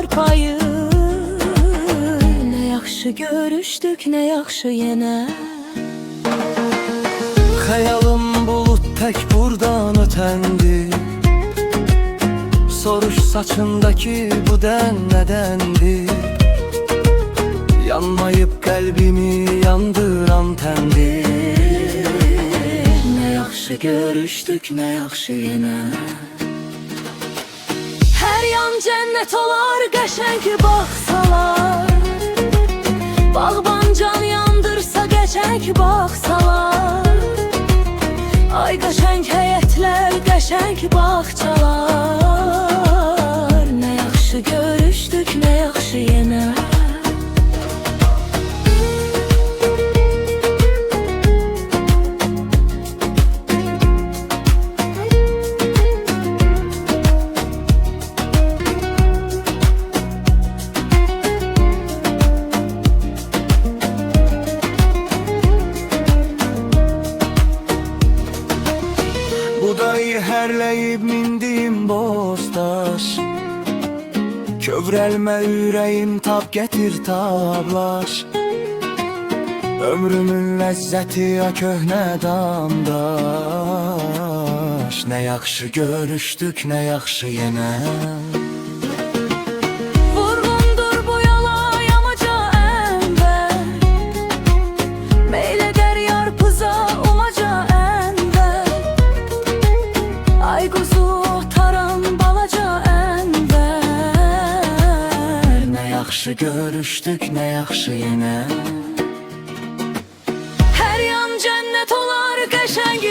var payı. Ne yaxşı görüşdük, ne yaxşı yenə. Xəyalım bulut tək buradan ötəndi. Soruş saçındaki bu dən nədəndir? Yanmayıb qəlbimi yandıran təndir. Ne yaxşı görüşdük, ne yaxşı yenə. Hər yan cənnət olar, qəşəng baxsalar. Bağban can yandırsa, qəşəng baxsalar. Ay qəşəng həyətlər, qəşəng bağçalar. Ne yaxşı görüşdük, ne yaxşı yenə. Budayı hərləyib mindim bostaş. Kövrəlmə ürəyim, tab gətir tablaş. Ömrümün ləzzəti a köhnə damdaş. Nə yaxşı görüşdük, nə yaxşı yenə. Vurğundur bu yola yamaca ənvər. Meyl edər yarpıza umaca ənvər. Ay quzu otaran balaca ənvər. Nə yaxşı görüşdük, nə yaxşı yenə. Hər yan cənnət olar, qəşəng